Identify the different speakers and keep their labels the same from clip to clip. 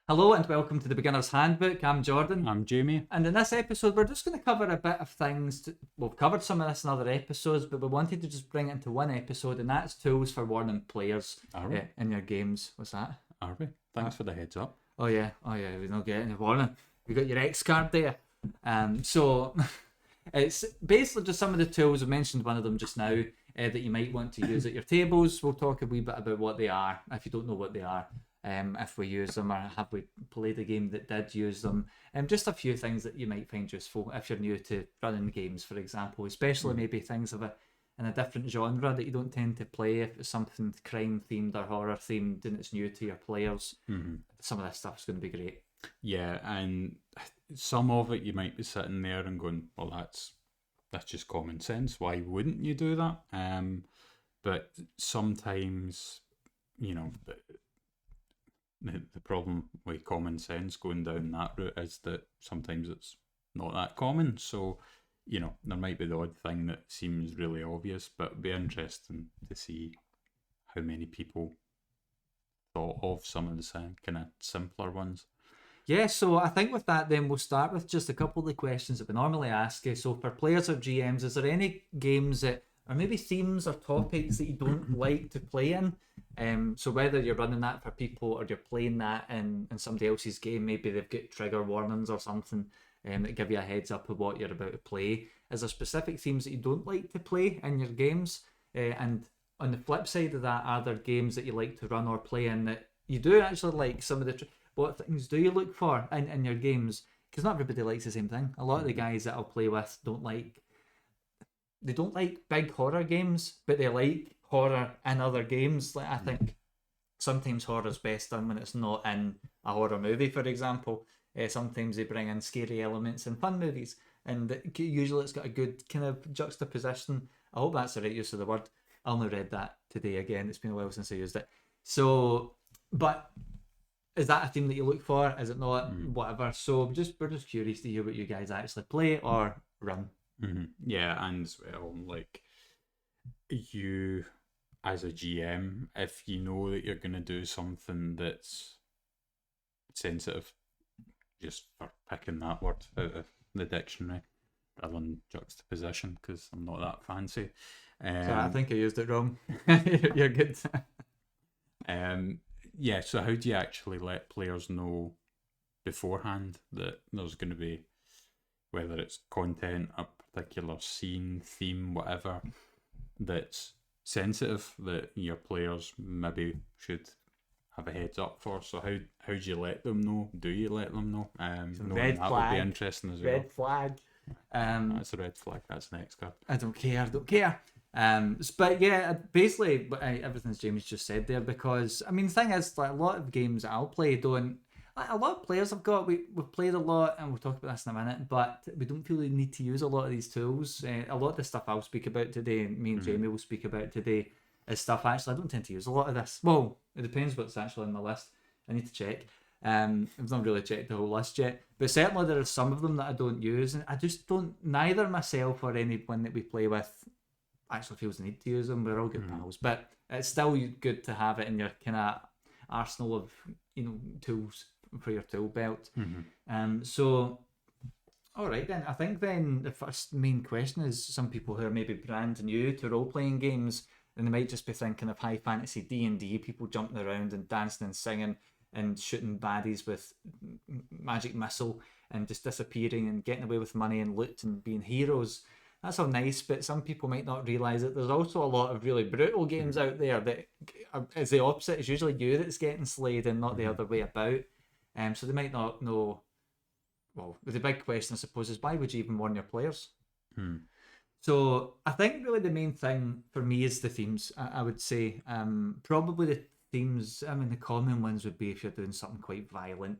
Speaker 1: Hello and welcome to the Beginner's Handbook. I'm Jordan.
Speaker 2: I'm Jamie.
Speaker 1: And in this episode, we're just going to cover a bit of things. We've covered some of this in other episodes, but we wanted to just bring it into one episode, and that's tools for warning players in your games. What's that?
Speaker 2: Are we? Thanks for the heads up.
Speaker 1: Oh yeah, we're not getting a warning. You got your X card there. So it's basically just some of the tools. I mentioned one of them just now that you might want to use at your tables. We'll talk a wee bit about what they are, if you don't know what they are. If we use them, or have we played a game that did use them, just a few things that you might find useful if you're new to running games, for example, especially maybe things in a different genre that you don't tend to play. If it's something crime themed or horror themed and it's new to your players, some of this stuff is going to be great.
Speaker 2: Yeah, and some of it you might be sitting there and going, well, that's just common sense. Why wouldn't you do that? But sometimes, the problem with common sense going down that route is that sometimes it's not that common. So, there might be the odd thing that seems really obvious, but it'd be interesting to see how many people thought of some of the kind of simpler ones.
Speaker 1: Yeah, so I think with that then we'll start with just a couple of the questions that we normally ask you. So for players or GMs, is there any games that, or maybe themes or topics that you don't like to play in? So whether you're running that for people or you're playing that in somebody else's game, maybe they've got trigger warnings or something that give you a heads up of what you're about to play. Is there specific themes that you don't like to play in your games? And on the flip side of that, are there games that you like to run or play in that you do actually like? Some of the what things do you look for in your games? Because not everybody likes the same thing. A lot of the guys that I'll play with don't like big horror games, but they like horror in other games. Like I think sometimes horror's best done when it's not in a horror movie, for example. Sometimes they bring in scary elements in fun movies, and usually it's got a good kind of juxtaposition. I hope that's the right use of the word. I only read that today again. It's been a while since I used it. So, but is that a theme that you look for? Is it not? Whatever. So we're just curious to hear what you guys actually play or run.
Speaker 2: Yeah, and as well, like you as a GM, if you know that you're going to do something that's sensitive, just for picking that word out of the dictionary rather than juxtaposition, because I'm not that fancy.
Speaker 1: So I think I used it wrong. You're good.
Speaker 2: Yeah, so how do you actually let players know beforehand that there's going to be, whether it's content, a particular scene, theme, whatever, that's sensitive that your players maybe should have a heads up for? So how do you let them know? Do you let them know?
Speaker 1: Red
Speaker 2: that
Speaker 1: flag.
Speaker 2: Would be interesting as well.
Speaker 1: Red flag.
Speaker 2: That's a red flag. That's the next card.
Speaker 1: I don't care. But yeah, basically everything Jamie's just said there, because I mean the thing is, like, a lot of games that I'll play don't, like, a lot of players I've got, we've played a lot, and we'll talk about this in a minute, but we don't feel the need to use a lot of these tools. A lot of the stuff I'll speak about today, and me and Jamie will speak about today, is stuff actually I don't tend to use a lot of this. Well, it depends what's actually on my list. I need to check. I've not really checked the whole list yet, but certainly there are some of them that I don't use, and I just don't, neither myself or anyone that we play with actually feels the need to use them. We're all good pals, but it's still good to have it in your kind of arsenal of tools for your tool belt. So all right then, I think then the first main question is, some people who are maybe brand new to role-playing games, and they might just be thinking of high fantasy D&D, people jumping around and dancing and singing and shooting baddies with magic missile and just disappearing and getting away with money and loot and being heroes. That's all nice, but some people might not realise that there's also a lot of really brutal games out there that is the opposite. It's usually you that's getting slayed and not the other way about. So they might not know. Well, the big question, I suppose, is why would you even warn your players? So I think really the main thing for me is the themes. I would say probably the themes. I mean, the common ones would be if you're doing something quite violent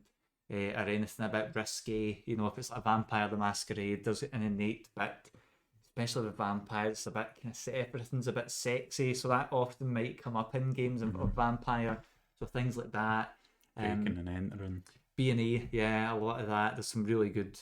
Speaker 1: or anything a bit risky. If it's like a Vampire the Masquerade, there's an innate bit, especially with vampires, a bit kind of, everything's a bit sexy, so that often might come up in games of vampire. So things like that.
Speaker 2: Breaking and entering.
Speaker 1: B&E, yeah, a lot of that. There's some really good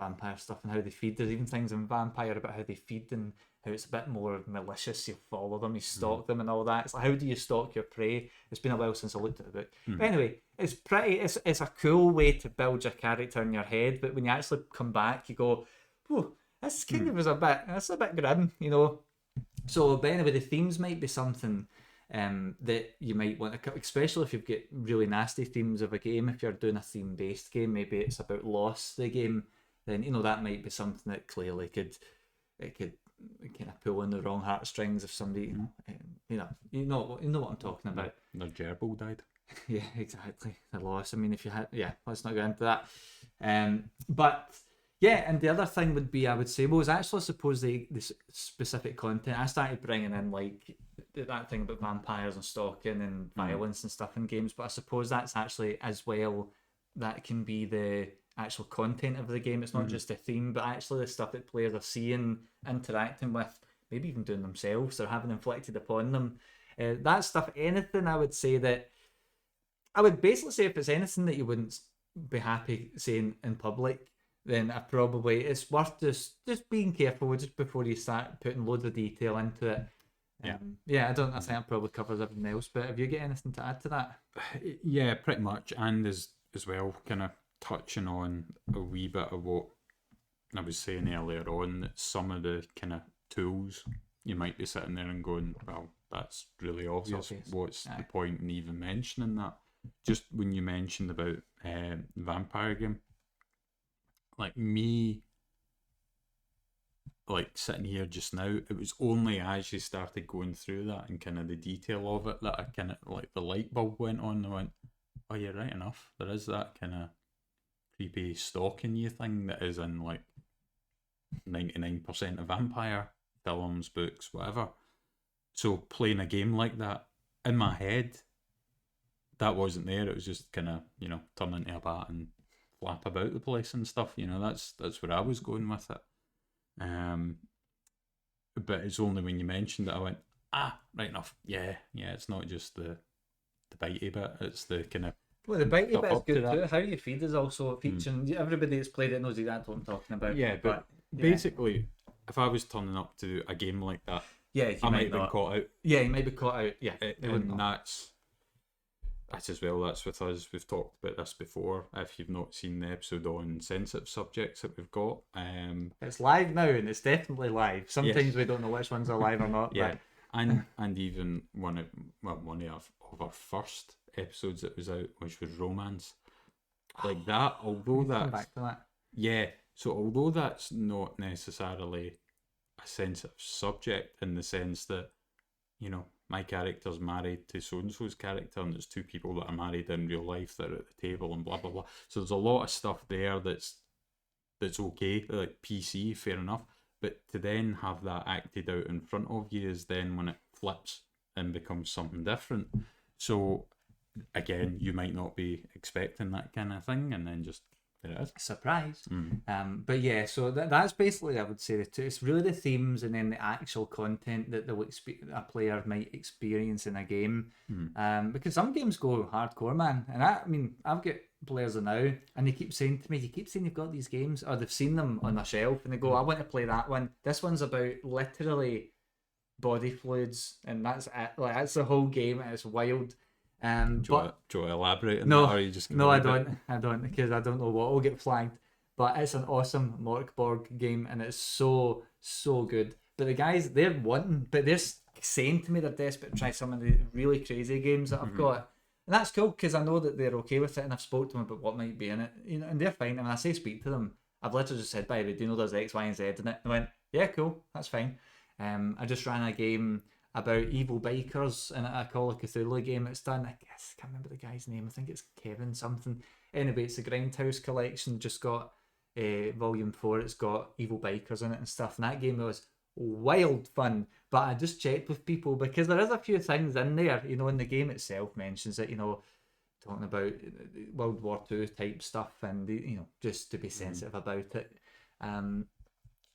Speaker 1: vampire stuff and how they feed. There's even things in Vampire about how they feed and how it's a bit more malicious. You follow them, you stalk them, and all that. It's like, how do you stalk your prey? It's been a while since I looked at the book. But anyway, it's pretty. It's a cool way to build your character in your head. But when you actually come back, you go, "Oh, this kind of was a bit. That's a bit grim," you know. So, but anyway, the themes might be something that you might want to, especially if you've got really nasty themes of a game. If you're doing a theme-based game, maybe it's about loss. The game, then you know that might be something that clearly could kind of pull in the wrong heartstrings if somebody, you know what I'm talking about.
Speaker 2: Their gerbil died.
Speaker 1: Yeah, exactly. The loss. I mean, if you had, let's not go into that. But yeah, and the other thing would be, I would say, well, is actually, I suppose the specific content. I started bringing in like that thing about vampires and stalking and violence and stuff in games, but I suppose that's actually as well, that can be the actual content of the game. It's not just a theme, but actually the stuff that players are seeing, interacting with, maybe even doing themselves or having inflicted upon them. That stuff, anything I would say that, I would basically say if it's anything that you wouldn't be happy saying in public, then it's worth just being careful just before you start putting loads of detail into it. I think that probably covers everything else, but have you got anything to add to that?
Speaker 2: Yeah, pretty much. And as well, kind of touching on a wee bit of what I was saying earlier on, that some of the kind of tools you might be sitting there and going, well, that's really obvious. What's the point in even mentioning that? Just when you mentioned about vampire game, like me, like sitting here just now, it was only as you started going through that and kind of the detail of it that I kind of, like, the light bulb went on and I went, oh yeah, right enough. There is that kind of creepy stalking you thing that is in like 99% of vampire films, books, whatever. So playing a game like that, in my head, that wasn't there. It was just kind of, turn into a bat and flap about the place and stuff. That's where I was going with it. But it's only when you mentioned it I went, right enough. Yeah, it's not just the bitey bit, it's the kind of,
Speaker 1: well, the bitey bit is good too. How you feed is also featuring. Everybody that's played it knows exactly what I'm talking about.
Speaker 2: Yeah, but basically, if I was turning up to a game like that, I might have been caught out.
Speaker 1: Yeah, you might be caught out. Yeah,
Speaker 2: and that's as well. That's with us. We've talked about this before. If you've not seen the episode on sensitive subjects that we've got,
Speaker 1: it's live now, and it's definitely live. Sometimes we don't know which ones are live or not.
Speaker 2: Yeah, but... and even one of our first episodes that was out, which was romance, like that. Although that's
Speaker 1: back to that.
Speaker 2: Yeah. So although that's not necessarily a sensitive subject in the sense that, my character's married to so-and-so's character and there's two people that are married in real life that are at the table and blah, blah, blah. So there's a lot of stuff there that's okay, like PC, fair enough. But to then have that acted out in front of you is then when it flips and becomes something different. So again, you might not be expecting that kind of thing, and then just there it is.
Speaker 1: Surprise. But yeah, so that's basically, I would say, the two. It's really the themes and then the actual content that a player might experience in a game. Because some games go hardcore, man. And I've got players now, and they keep saying to me, you keep saying you've got these games, or they've seen them on a shelf, and they go, I want to play that one. This one's about literally body fluids, and that's it. Like, that's the whole game, and it's wild.
Speaker 2: Do you want to elaborate on
Speaker 1: that,
Speaker 2: or are you just
Speaker 1: I don't, because I don't know what will get flagged. But it's an awesome Morkborg game, and it's so good. But the guys, they're saying to me they're desperate to try some of the really crazy games that I've got, and that's cool because I know that they're okay with it, and I've spoke to them about what might be in it, and they're fine. And when I say speak to them, I've literally just said, by the way, do you know there's X, Y, and Z in it? And they went, yeah, cool, that's fine. I just ran a game about evil bikers in a Call of Cthulhu game. It's done, I guess, I can't remember the guy's name, I think it's Kevin something. Anyway, it's the Grindhouse collection, just got volume 4, it's got evil bikers in it and stuff, and that game was wild fun. But I just checked with people because there is a few things in there, in the game itself mentions it, talking about World War II type stuff, and just to be sensitive about it, and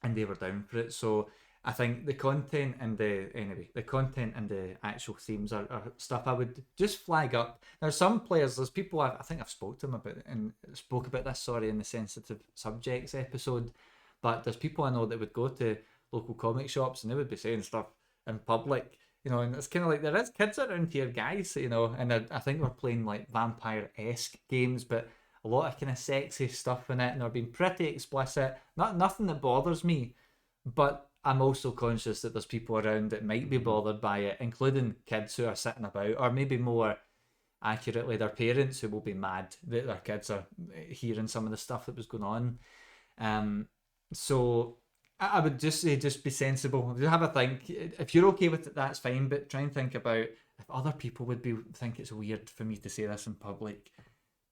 Speaker 1: they were down for it. So I think the content and the actual themes are stuff I would just flag up. There's some players, there's people I think I've spoke to them about and spoke about this, sorry, in the sensitive subjects episode, but there's people I know that would go to local comic shops and they would be saying stuff in public, and it's kind of like there is kids around here, guys, and I think we're playing like vampire-esque games, but a lot of kind of sexy stuff in it, and they're being pretty explicit. Nothing that bothers me, but I'm also conscious that there's people around that might be bothered by it, including kids who are sitting about, or maybe more accurately, their parents who will be mad that their kids are hearing some of the stuff that was going on. So I would just say, just be sensible. Have a think. If you're okay with it, that's fine. But try and think about if other people would think it's weird for me to say this in public.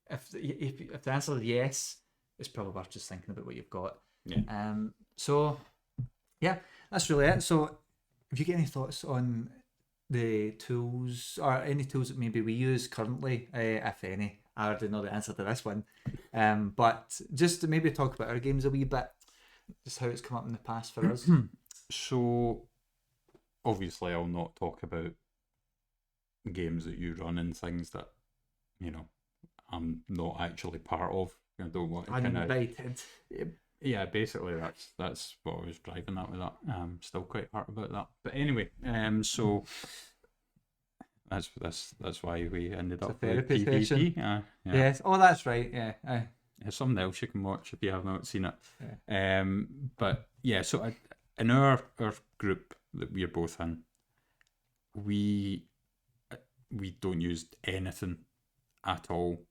Speaker 1: If the answer is yes, it's probably worth just thinking about what you've got.
Speaker 2: Yeah.
Speaker 1: So yeah, that's really it. So if you get any thoughts on the tools or any tools that maybe we use currently, if any, I already know the answer to this one. But just to maybe talk about our games a wee bit, just how it's come up in the past for us.
Speaker 2: So obviously I'll not talk about games that you run and things that, I'm not actually part of. I don't want to
Speaker 1: Uninvited.
Speaker 2: Yeah, basically that's what I was driving at with that. Still quite hurt about that. But anyway, so that's why we ended up with
Speaker 1: therapy
Speaker 2: TBH.
Speaker 1: session.
Speaker 2: Yeah.
Speaker 1: Yes. Oh, that's right. Yeah.
Speaker 2: There's something else you can watch if you have not seen it.
Speaker 1: Yeah.
Speaker 2: But yeah, so in our group that we're both in, we don't use anything at all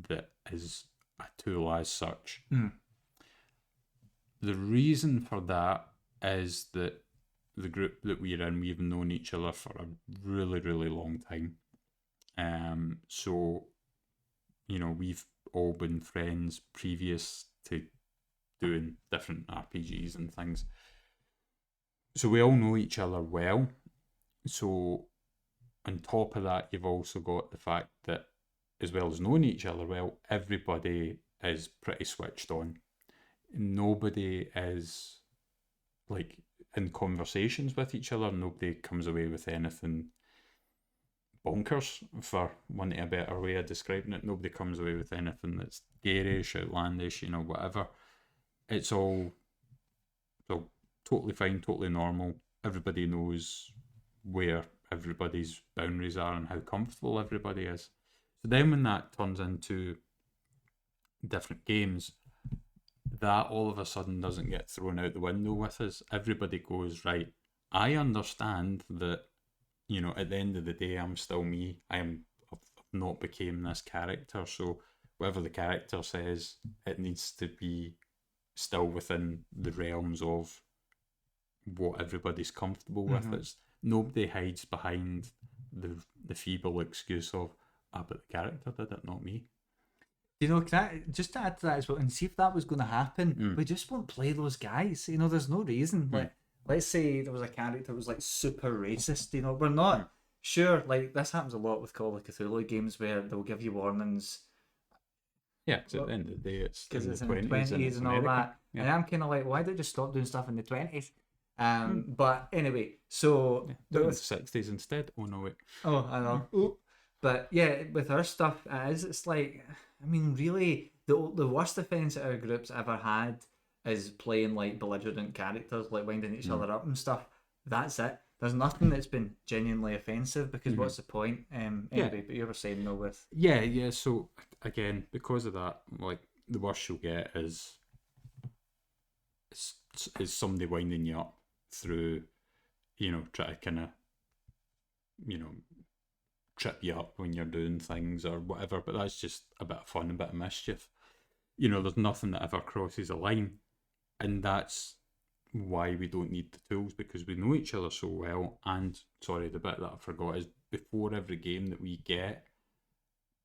Speaker 2: that is a tool as such. The reason for that is that the group that we're in, we've known each other for a really, really long time. So, we've all been friends previous to doing different RPGs and things. So we all know each other well. So on top of that, you've also got the fact that as well as knowing each other well, everybody is pretty switched on. Nobody is like in conversations with each other. Nobody comes away with anything bonkers, for wanting a better way of describing it. Nobody comes away with anything that's garish, outlandish, whatever. It's all totally fine, totally normal. Everybody knows where everybody's boundaries are and how comfortable everybody is. So then when that turns into different games, that all of a sudden doesn't get thrown out the window with us. Everybody goes, right, I understand that, at the end of the day, I'm still me. I've not became this character. So whatever the character says, it needs to be still within the realms of what everybody's comfortable with. It's nobody hides behind the feeble excuse of, but the character did it, not me.
Speaker 1: Can I just to add to that as well, and see if that was going to happen? We just won't play those guys. There's no reason. Like, let's say there was a character who was like super racist. We're not sure. Like, this happens a lot with Call of Cthulhu games where they'll give you warnings.
Speaker 2: Yeah, because at the end of the day, it's
Speaker 1: because it's
Speaker 2: in
Speaker 1: in
Speaker 2: the 20s
Speaker 1: and all that. Yeah. And I'm kind of like, why did you stop doing stuff in the 20s? But anyway, so
Speaker 2: do it in the 60s instead. Oh no, wait.
Speaker 1: Oh, I know. But yeah, with our stuff, it's like, really, the worst offence that our group's ever had is playing like belligerent characters, like winding each other up and stuff. That's it. There's nothing that's been genuinely offensive, because what's the point? Anyway, but you were saying though with...
Speaker 2: Yeah, so again, because of that, like, the worst you'll get is somebody winding you up through, try to kind of, trip you up when you're doing things or whatever, but that's just a bit of fun, a bit of mischief. There's nothing that ever crosses a line, and that's why we don't need the tools, because we know each other so well. And sorry, the bit that I forgot is, before every game that we get,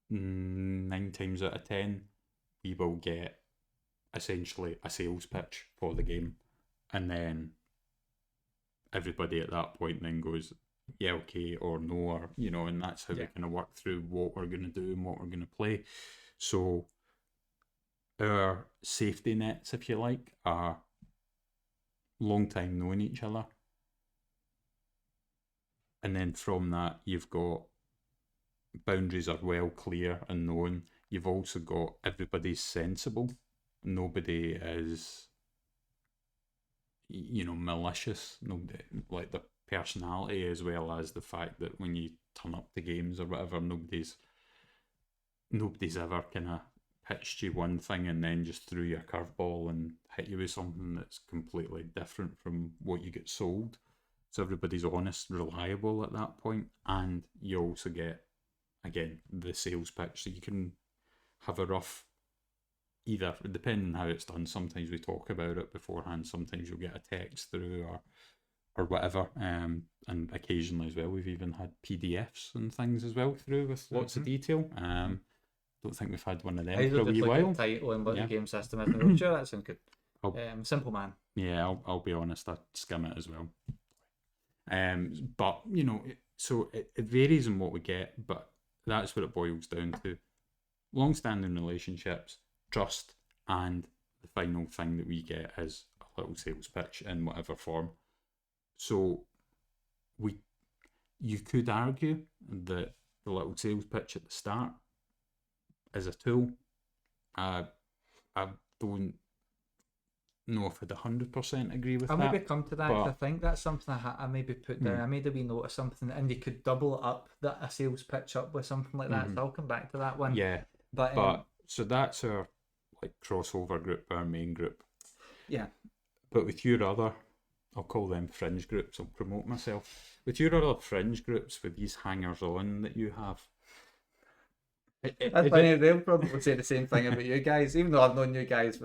Speaker 2: 9 times out of 10, we will get essentially a sales pitch for the game, and then everybody at that point then goes, yeah, okay, or no, or and that's how we kind of work through what we're going to do and what we're going to play. So our safety nets, if you like, are long time knowing each other. And then from that, you've got boundaries are well clear and known. You've also got everybody's sensible. Nobody is, malicious. Nobody, like the personality, as well as the fact that when you turn up to games or whatever, nobody's ever kind of pitched you one thing and then just threw you a curveball and hit you with something that's completely different from what you get sold. So everybody's honest, reliable at that point, and you also get, again, the sales pitch. So you can have a rough, either, depending on how it's done, sometimes we talk about it beforehand, sometimes you'll get a text through or whatever, and occasionally as well, we've even had PDFs and things as well through with lots of detail. Don't think we've had one of them for a wee while.
Speaker 1: Title and what the game system is. I'm sure that sounds good. Simple man.
Speaker 2: Yeah, I'll be honest, I skim it as well. But so it varies in what we get, but that's what it boils down to: long-standing relationships, trust, and the final thing that we get is a little sales pitch in whatever form. So you could argue that the little sales pitch at the start is a tool. I don't know if I'd 100% agree with that.
Speaker 1: I'll maybe come to that, 'cause I think that's something I maybe put down. I made a wee note of something, and you could double up a sales pitch up with something like that. So I'll come back to that one.
Speaker 2: Yeah, but so that's our crossover group, our main group.
Speaker 1: Yeah.
Speaker 2: But with your other, I'll call them fringe groups, I'll promote myself. With your other fringe groups, with these hangers-on that you have,
Speaker 1: that's funny. They'll probably say the same thing about you guys, even though I've known you guys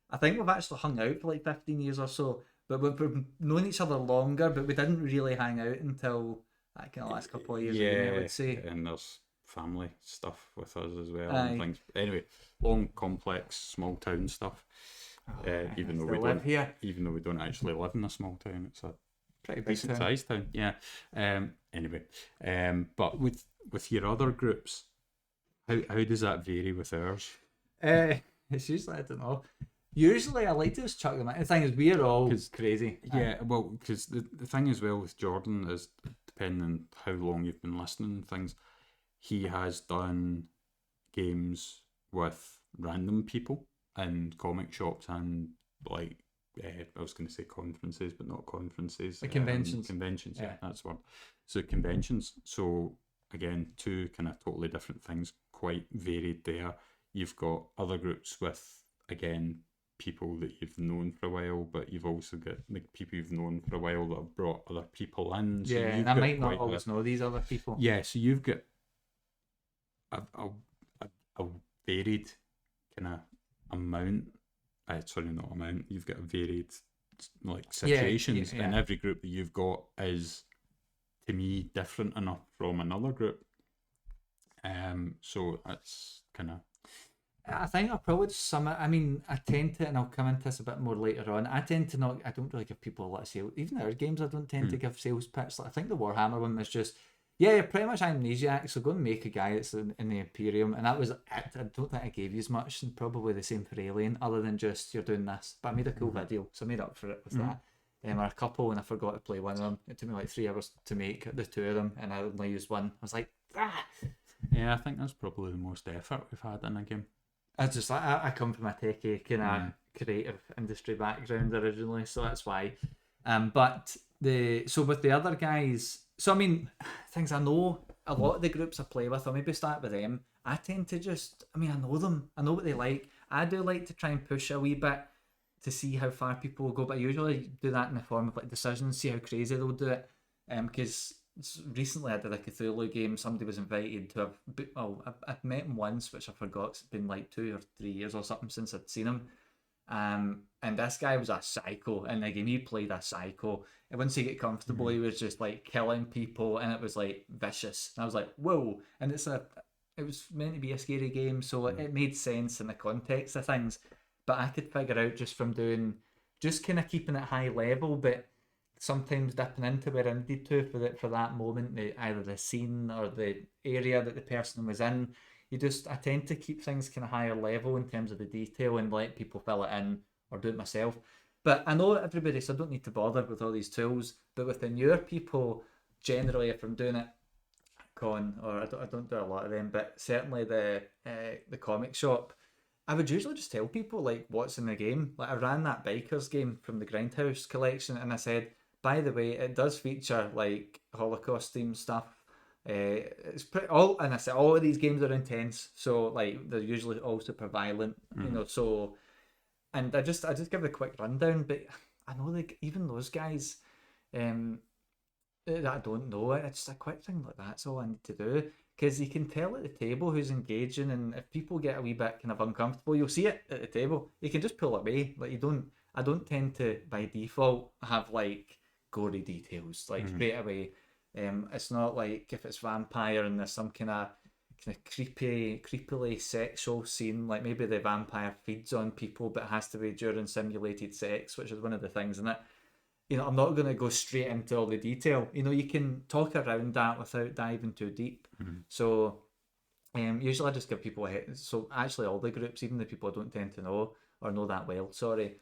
Speaker 1: I think we've actually hung out for 15 years or so, but we've known each other longer, but we didn't really hang out until that kind of last couple of years ago, I would say.
Speaker 2: And there's family stuff with us as well. And things. Anyway, long, complex, small town stuff. Even though we don't actually live in a small town, it's a pretty decent sized town. Yeah. Anyway, but with your other groups, how does that vary with ours?
Speaker 1: It's usually, I don't know. Usually I like to just chuck them in. The thing is, we're all crazy.
Speaker 2: Yeah, well, because the thing as well with Jordan is, depending on how long you've been listening and things, he has done games with random people in comic shops and I was going to say conferences, but not conferences.
Speaker 1: Conventions.
Speaker 2: Conventions, yeah, that's the word. So conventions. So again, two kind of totally different things, quite varied there. You've got other groups with, again, people that you've known for a while, but you've also got people you've known for a while that have brought other people in. So
Speaker 1: and I might not always know these other people.
Speaker 2: Yeah, so you've got a varied kind of amount. Sorry, not amount. You've got a varied situations, and every group that you've got is, to me, different enough from another group. So that's kind of.
Speaker 1: I think I'll probably just sum it. I mean, I tend to, and I'll come into this a bit more later on, I don't really give people a lot of sales. Even our games, I don't tend to give sales pitch. I think the Warhammer one was just, pretty much amnesiac, so go and make a guy that's in the Imperium, and that was it. I don't think I gave you as much, and probably the same for Alien, other than just, you're doing this. But I made a cool video, so I made up for it with that. Or a couple, and I forgot to play one of them. It took me 3 hours to make the two of them, and I only used one. I was like,
Speaker 2: Yeah, I think that's probably the most effort we've had in a game.
Speaker 1: I come from a techie kind of creative industry background originally, so that's why. But with the other guys, so I mean, things I know a lot of the groups I play with, I'll maybe start with them. I tend to I know them, I know what they like. I do like to try and push a wee bit to see how far people will go, but I usually do that in the form of decisions, see how crazy they'll do it. Because recently I did a Cthulhu game. Somebody was invited to I've met him once, which I forgot. It's been 2 or 3 years or something since I'd seen him. And this guy was a psycho in the game. He played a psycho, and once he get comfortable, he was just killing people, and it was vicious. And I was like, whoa! And it was meant to be a scary game, so it made sense in the context of things. But I could figure out just from just kind of keeping it high level, but sometimes dipping into where I needed to for that moment, either the scene or the area that the person was in. I tend to keep things kind of higher level in terms of the detail and let people fill it in or do it myself. But I know everybody, so I don't need to bother with all these tools. But with the newer people, generally, if I'm doing it con, or I don't do a lot of them, but certainly the comic shop, I would usually just tell people like what's in the game. Like I ran that bikers game from the Grindhouse collection, and I said, by the way, it does feature like Holocaust themed stuff. It's pretty all, and I said all of these games are intense, so like they're usually all super violent, you know. So, and I just give a quick rundown, but I know like even those guys, um, that I don't know it. It's just a quick thing like that's all I need to do. Because you can tell at the table who's engaging, and if people get a wee bit kind of uncomfortable, you'll see it at the table. You can just pull away. Like you don't. I don't tend to by default have like gory details like straight away. It's not like if it's vampire and there's some kind of creepily sexual scene. Like maybe the vampire feeds on people, but it has to be during simulated sex, which is one of the things in it. I'm not going to go straight into all the detail. You can talk around that without diving too deep. So, usually I just give people a head. So actually, all the groups, even the people I don't tend to know or know that well, sorry,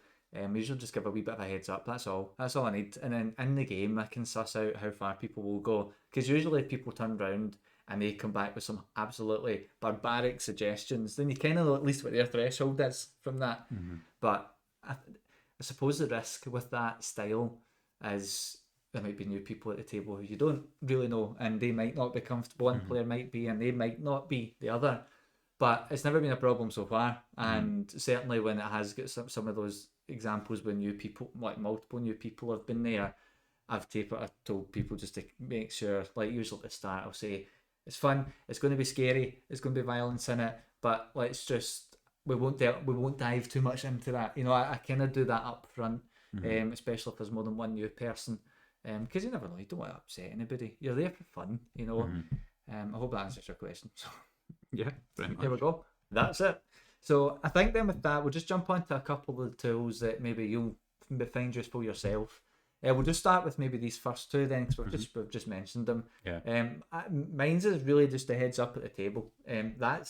Speaker 1: usually just give a wee bit of a heads up. That's all. That's all I need. And then in the game, I can suss out how far people will go. Because usually, if people turn around and they come back with some absolutely barbaric suggestions, then you kind of know at least what their threshold is from that. But I suppose the risk with that style is there might be new people at the table who you don't really know, and they might not be comfortable. One player might be, and they might not be the other. But it's never been a problem so far, and certainly when it has got some of those examples when new people, like multiple new people, have been there, I've told people just to make sure, like usually at the start, I'll say it's fun, it's going to be scary, it's going to be violence in it, but let's just we won't dive too much into that. I kind of do that up front, especially if there's more than one new person, because you never know, you don't want to upset anybody. You're there for fun. I hope that answers your question. So
Speaker 2: Yeah, very much.
Speaker 1: here we go. That's it. So I think then with that, we'll just jump onto a couple of the tools that maybe you'll find useful yourself. We'll just start with maybe these first two then, because we've just mentioned them.
Speaker 2: Yeah.
Speaker 1: Mine's is really just a heads up at the table. That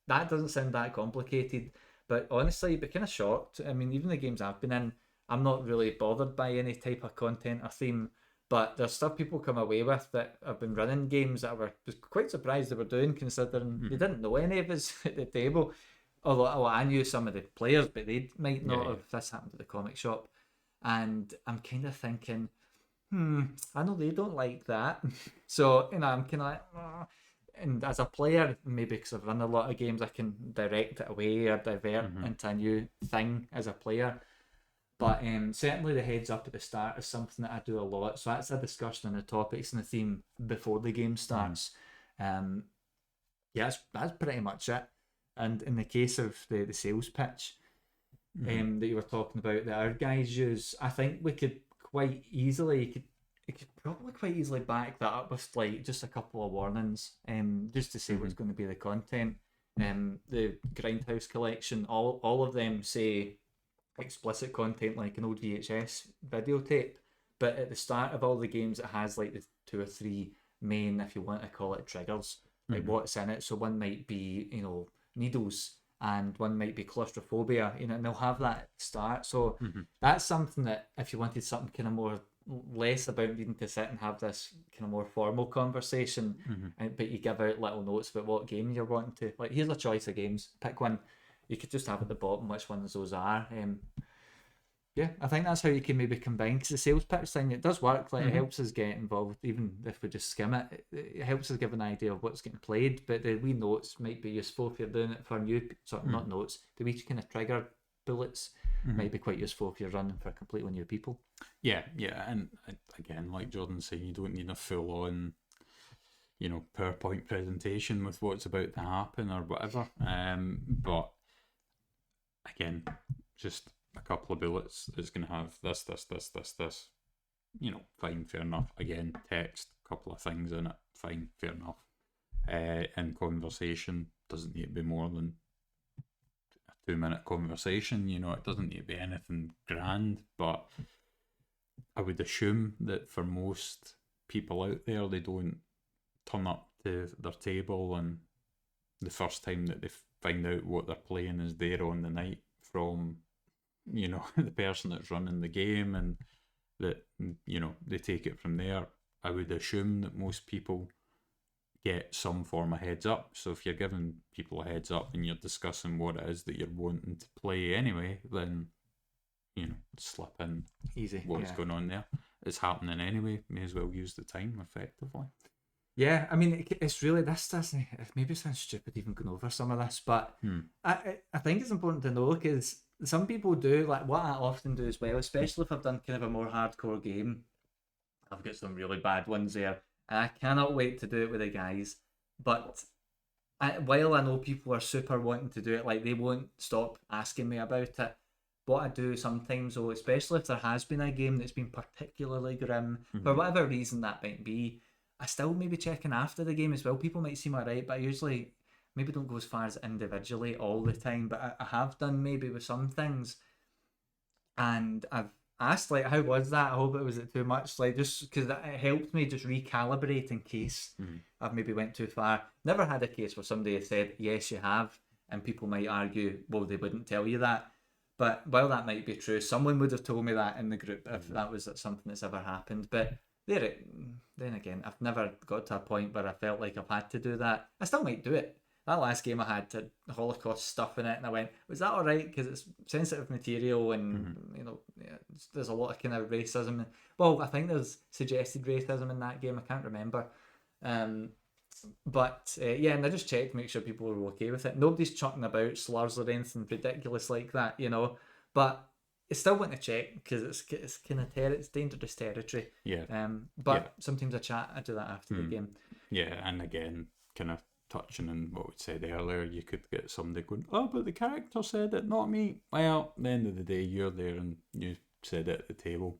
Speaker 1: doesn't sound that complicated, but honestly, you'd be kind of shocked. I mean, even the games I've been in, I'm not really bothered by any type of content or theme, but there's stuff people come away with that have been running games that I was quite surprised they were doing, considering they didn't know any of us at the table. Although I knew some of the players, but they might not have. This happened at the comic shop. And I'm kind of thinking, I know they don't like that. So, I'm kind of like, and as a player, maybe because I've run a lot of games, I can direct it away or divert into a new thing as a player. But certainly the heads up at the start is something that I do a lot. So that's a discussion on the topics and the theme before the game starts. That's pretty much it. And in the case of the sales pitch, that you were talking about that our guys use, I think we could quite easily probably quite easily back that up with like just a couple of warnings, just to say what's going to be the content. The Grindhouse collection, all of them say explicit content like an old VHS videotape, but at the start of all the games it has like the 2 or 3 main, if you want to call it, triggers, like what's in it. So one might be needles, and one might be claustrophobia, and they'll have that at the start. So that's something that if you wanted something kind of more less about needing to sit and have this kind of more formal conversation, but you give out little notes about what game you're wanting to, like, here's a choice of games, pick one. You could just have at the bottom which ones those are. I think that's how you can maybe combine, because the sales pitch thing, it does work. Like, it helps us get involved, even if we just skim it. It helps us give an idea of what's getting played, but the wee notes might be useful if you're doing it for new, not notes, the wee kind of trigger bullets might be quite useful if you're running for completely new people.
Speaker 2: Yeah, and again, like Jordan saying, you don't need a full-on, PowerPoint presentation with what's about to happen or whatever. But again, just a couple of bullets that's going to have this. Fine, fair enough. Again, text, couple of things in it. Fine, fair enough. In conversation, doesn't need to be more than a 2-minute conversation. It doesn't need to be anything grand, but I would assume that for most people out there, they don't turn up to their table and the first time that they find out what they're playing is there on the night from you know, the person that's running the game, and that, you know, they take it from there. I would assume that most people get some form of heads up. So if you're giving people a heads up and you're discussing what it is that you're wanting to play anyway, then, you know, slip in
Speaker 1: Easy.
Speaker 2: what's going on there. It's happening anyway. May as well use the time effectively.
Speaker 1: Yeah, I mean, it's really, this doesn't, it maybe sounds stupid even going over some of this, but I think it's important to know, because some people do, like what I often do as well, especially if I've done kind of a more hardcore game. I've got some really bad ones there, and I cannot wait to do it with the guys. But while I know people are super wanting to do it, like they won't stop asking me about it. What I do sometimes, though, especially if there has been a game that's been particularly grim, for whatever reason that might be, I still maybe check in after the game as well. People might seem alright, but I usually maybe don't go as far as individually all the time, but I have done maybe with some things. And I've asked, like, how was that? I hope it wasn't too much. Like, just because it helped me just recalibrate in case I've maybe went too far. Never had a case where somebody has said, yes, you have. And people might argue, well, they wouldn't tell you that. But while that might be true, someone would have told me that in the group if that was something that's ever happened. But then again, I've never got to a point where I felt like I've had to do that. I still might do it. That last game I had Holocaust stuff in it, and I went, was that all right? Because it's sensitive material, and you know, there's a lot of kind of racism. Well, I think there's suggested racism in that game. I can't remember. But yeah, and I just checked to make sure people were okay with it. Nobody's chucking about slurs or anything ridiculous like that, you know. But I still want to check, because it's kind of it's dangerous territory.
Speaker 2: Yeah.
Speaker 1: But sometimes I do that after the game.
Speaker 2: Yeah, and again, kind of touching on what we said earlier, you could get somebody going, oh, but the character said it, not me. Well, at the end of the day, you're there and you said it at the table,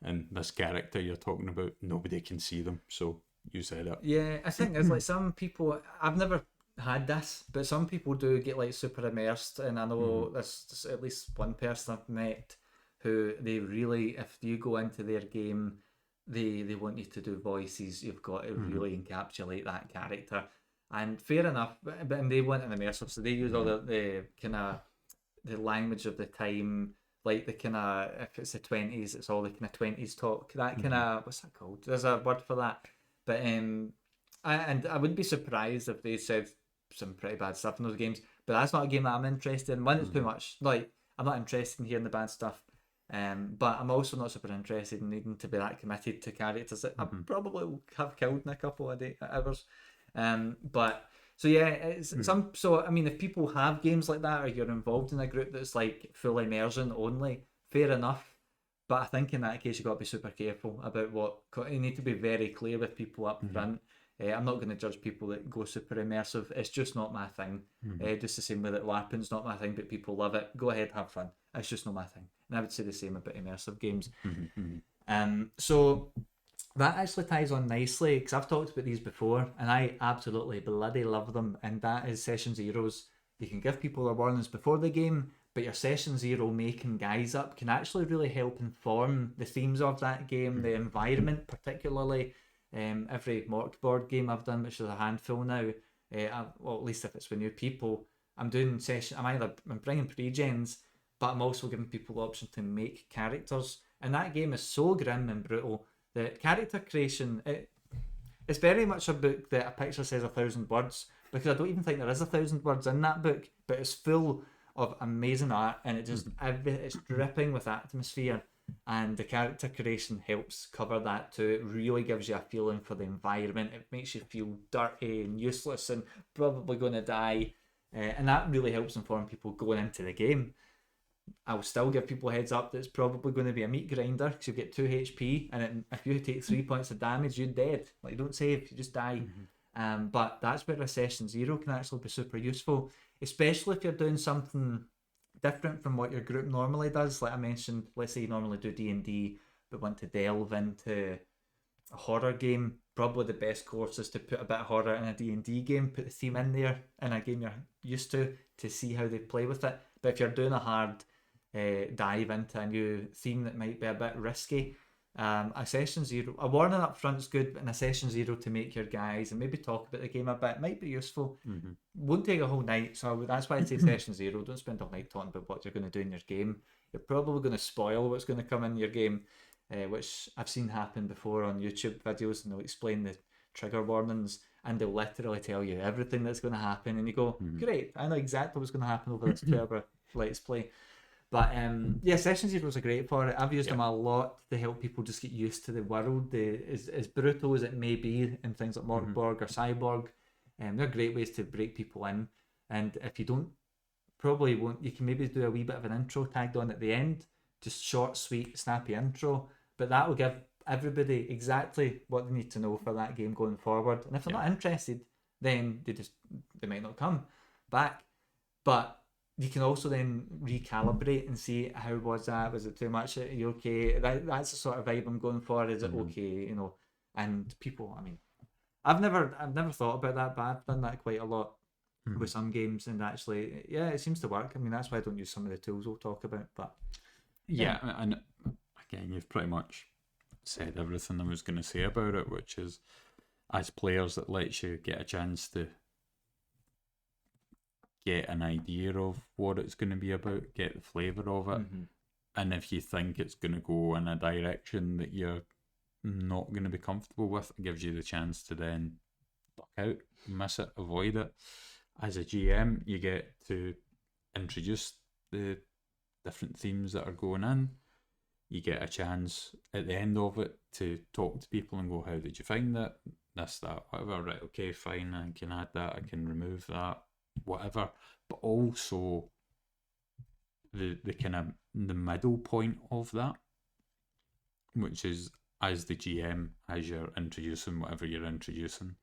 Speaker 2: and this character you're talking about, nobody can see them, so you said it.
Speaker 1: Yeah, I think it's like some people, I've never had this, but some people do get like super immersed, and I know there's at least one person I've met who they really, if you go into their game, they want you to do voices. You've got to really encapsulate that character. And fair enough, but and they want an immersive, so they use all the kind of the language of the time, like the kind of, if it's the 20s, it's all the kind of 20s talk. That kind of, what's that called? There's a word for that. But I wouldn't be surprised if they said some pretty bad stuff in those games. But that's not a game that I'm interested in. One, it's too much. Like, I'm not interested in hearing the bad stuff. But I'm also not super interested in needing to be that committed to characters that I probably will have killed in a couple of hours. But so yeah, it's some. So I mean, if people have games like that, or you're involved in a group that's like full immersion only, fair enough. But I think in that case, you've got to be super careful about what you need to be very clear with people up front. I'm not going to judge people that go super immersive. It's just not my thing. Just the same way that LARPing's not my thing, but people love it. Go ahead, have fun. It's just not my thing. And I would say the same about immersive games. So that actually ties on nicely, because I've talked about these before, and I absolutely bloody love them. And that is Session Zeros. You can give people their warnings before the game, but your Session Zero making guys up can actually really help inform the themes of that game, the environment particularly. Every Mork board game I've done, which is a handful now, well, at least if it's with new people, I'm bringing pre-gens, but I'm also giving people the option to make characters. And that game is so grim and brutal that character creation, it's very much a book that a picture says 1,000 words, because I don't even think there is 1,000 words in that book, but it's full of amazing art, and it just it's dripping with atmosphere, and the character creation helps cover that too. It really gives you a feeling for the environment. It makes you feel dirty and useless and probably going to die, and that really helps inform people going into the game. I'll still give people a heads up that it's probably going to be a meat grinder, because you get 2 HP, and if you take 3 points of damage, you're dead. Like, you don't save, you just die. But that's where a Session Zero can actually be super useful, especially if you're doing something different from what your group normally does. Like I mentioned, let's say you normally do D&D, but want to delve into a horror game. Probably the best course is to put a bit of horror in a D&D game, put the theme in there in a game you're used to see how they play with it. But if you're doing a hard dive into a new theme that might be a bit risky, A session 0, a warning up front is good, but in a session 0 to make your guys and maybe talk about the game a bit might be useful. Won't take a whole night, so that's why I say session 0. Don't spend all night talking about what you're going to do in your game. You're probably going to spoil what's going to come in your game, which I've seen happen before on YouTube videos, and they'll explain the trigger warnings and they'll literally tell you everything that's going to happen, and you go, great, I know exactly what's going to happen over this 2-hour let's play. But yeah, session 0s are great for it. I've used them a lot to help people just get used to the world. As brutal as it may be in things like Morgborg or Cyborg, they're great ways to break people in. And if you don't, probably won't, you can maybe do a wee bit of an intro tagged on at the end, just short, sweet, snappy intro. But that will give everybody exactly what they need to know for that game going forward. And if they're not interested, then they might not come back. But you can also then recalibrate and see, how was that? Was it too much? Are you okay? That's the sort of vibe I'm going for. Is it okay? And people, I mean, I've never thought about that, but I've done that quite a lot with some games, and actually, yeah, it seems to work. I mean, that's why I don't use some of the tools we'll talk about. But
Speaker 2: yeah, and again, you've pretty much said everything I was going to say about it, which is, as players, it lets you get a chance to get an idea of what it's going to be about, get the flavour of it, and if you think it's going to go in a direction that you're not going to be comfortable with, it gives you the chance to then duck out, miss it, avoid it. As a GM, you get to introduce the different themes that are going in. You get a chance at the end of it to talk to people and go, how did you find it? This, that, whatever. Right, okay, fine, I can add that, I can remove that, whatever. But also the kind of the middle point of that, which is, as the GM, as you're introducing whatever you're introducing,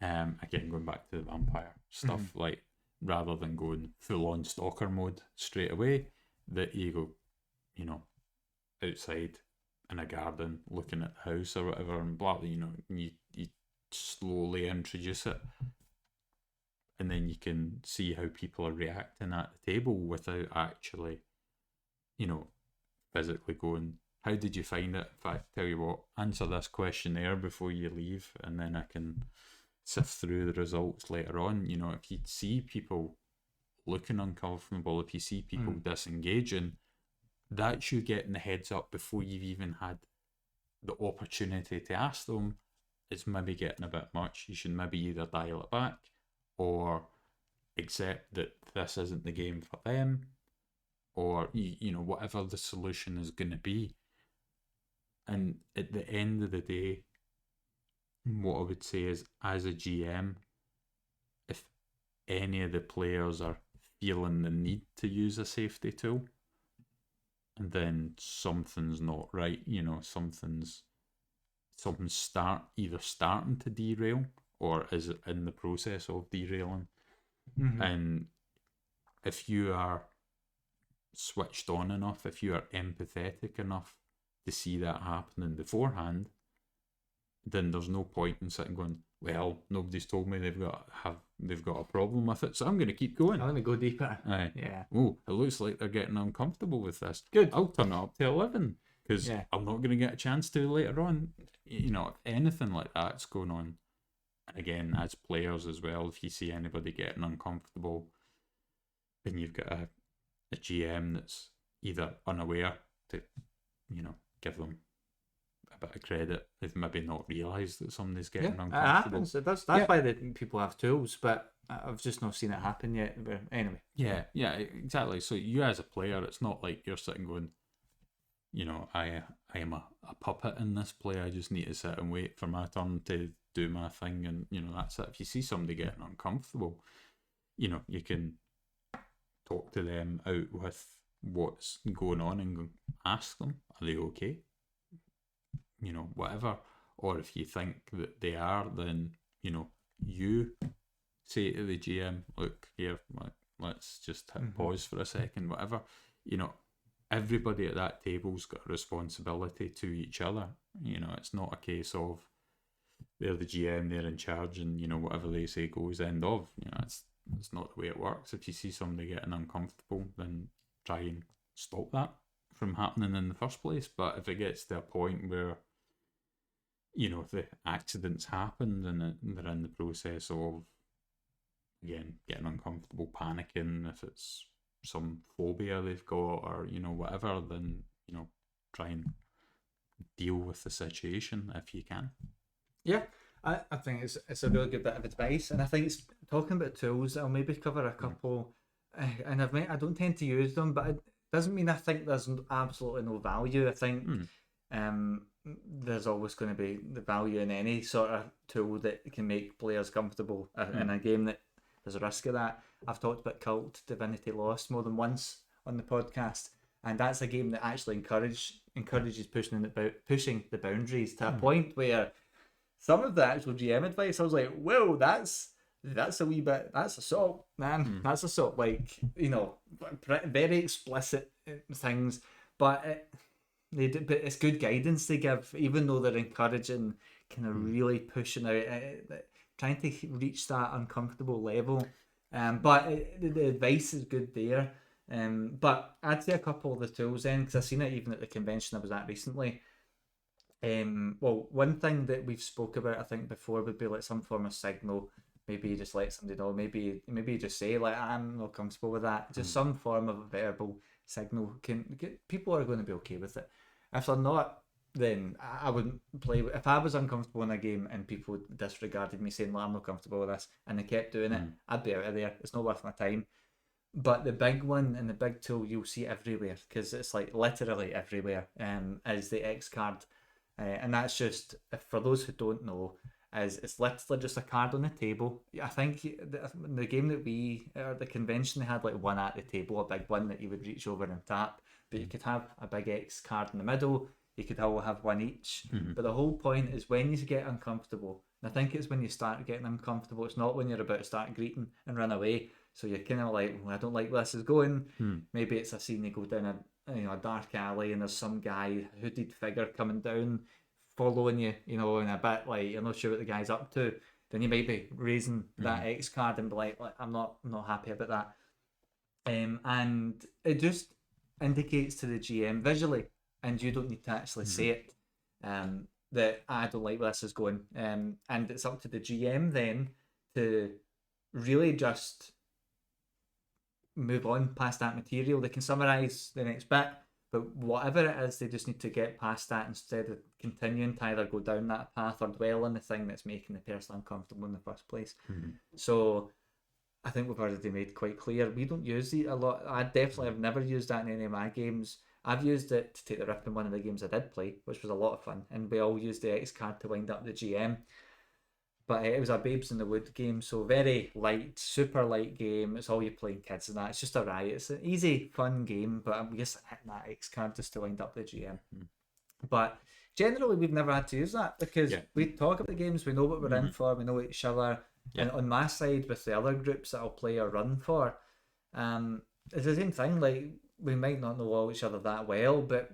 Speaker 2: again, going back to the vampire stuff, like, rather than going full on stalker mode straight away, that you go, outside in a garden looking at the house or whatever, and blah, you slowly introduce it, and then you can see how people are reacting at the table without actually, physically going, how did you find it? In fact, tell you what, answer this questionnaire before you leave, and then I can sift through the results later on. If you see people looking uncomfortable, if you see people disengaging, that's you getting the heads up before you've even had the opportunity to ask them. It's maybe getting a bit much. You should maybe either dial it back or accept that this isn't the game for them, or whatever the solution is going to be. And at the end of the day, what I would say is, as a GM, if any of the players are feeling the need to use a safety tool, and then something's not right, something's either starting to derail or is in the process of derailing. And if you are switched on enough, if you are empathetic enough to see that happening beforehand, then there's no point in sitting going, well, nobody's told me they've got a problem with it, so I'm going to keep going.
Speaker 1: I'm going to go deeper.
Speaker 2: Aye.
Speaker 1: Yeah.
Speaker 2: Oh, it looks like they're getting uncomfortable with this.
Speaker 1: Good.
Speaker 2: I'll turn it up to 11 because I'm not going to get a chance to later on. If anything like that's going on. And again, as players as well, if you see anybody getting uncomfortable, then you've got a GM that's either unaware to, give them a bit of credit. They've maybe not realised that somebody's getting uncomfortable.
Speaker 1: It happens. That's why people have tools, but I've just not seen it happen yet. But anyway.
Speaker 2: Yeah, exactly. So you as a player, it's not like you're sitting going, I am a puppet in this play. I just need to sit and wait for my turn to do my thing, and that's it. If you see somebody getting uncomfortable, you can talk to them out with what's going on and ask them, are they okay? Whatever. Or if you think that they are, then you say to the GM, look here, let's just hit pause for a second, whatever. Everybody at that table's got a responsibility to each other. It's not a case of they're the GM, they're in charge, and whatever they say goes, end of. It's not the way it works. If you see somebody getting uncomfortable, then try and stop that. from happening in the first place. But if it gets to a point where, you know, the accidents happened and they're in the process of, again, getting uncomfortable, panicking, if it's some phobia they've got or, you know, whatever, then, you know, try and deal with the situation if you can.
Speaker 1: Yeah, I think it's a really good bit of advice, and I think it's talking about tools. I'll maybe cover a couple, and I don't tend to use them, but it doesn't mean I think there's absolutely no value. I think there's always going to be the value in any sort of tool that can make players comfortable in a game that there's a risk of that. I've talked about Cult Divinity Lost more than once on the podcast, and that's a game that actually encourages pushing the boundaries to a point where some of the actual GM advice, I was like, whoa, that's a wee bit, that's assault, man. That's assault. Like, you know, very explicit things, but but it's good guidance they give, even though they're encouraging, kind of really pushing out, trying to reach that uncomfortable level. But the advice is good there. But I'd say a couple of the tools then, because I've seen it even at the convention I was at recently. Well, one thing that we've spoke about, I think, before would be like some form of signal. Maybe you just let somebody know. Maybe you just say like, I'm not comfortable with that. Just some form of a verbal signal people are going to be okay with it. If they're not, then I wouldn't play. If I was uncomfortable in a game and people disregarded me saying, "Well, I'm not comfortable with this," and they kept doing it, I'd be out of there. It's not worth my time. But the big one and the big tool you'll see everywhere, because it's like literally everywhere, is the X card. And that's just, for those who don't know, is it's literally just a card on the table. I think the game that the convention, they had like one at the table, a big one that you would reach over and tap, but you could have a big X card in the middle, you could all have one each. But the whole point is when you get uncomfortable, and I think it's when you start getting uncomfortable, it's not when you're about to start greeting and run away. So you're kind of like, well, I don't like where this is going. Maybe it's a scene you go down a dark alley and there's some guy, hooded figure coming down, following you, you know, and a bit like you're not sure what the guy's up to. Then you might be raising that X card and be like I'm not happy about that. And it just indicates to the GM visually, and you don't need to actually say it, that I don't like where this is going. And it's up to the GM then to really just move on past that material. They can summarize the next bit, but whatever it is, they just need to get past that instead of continuing to either go down that path or dwell on the thing that's making the person uncomfortable in the first place. So I think we've already made quite clear we don't use it a lot. I definitely have never used that in any of my games. I've used it to take the rip in one of the games I did play, which was a lot of fun, and we all used the X card to wind up the GM. But it was a Babes in the Wood game, so very light, super light game. It's all you playing kids and that. It's just a riot. It's an easy, fun game, but I'm just hitting that X card just to wind up the GM. But generally, we've never had to use that because we talk about the games, we know what we're in for, we know each other. And on my side, with the other groups that I'll play or run for, it's the same thing. Like, we might not know all each other that well, but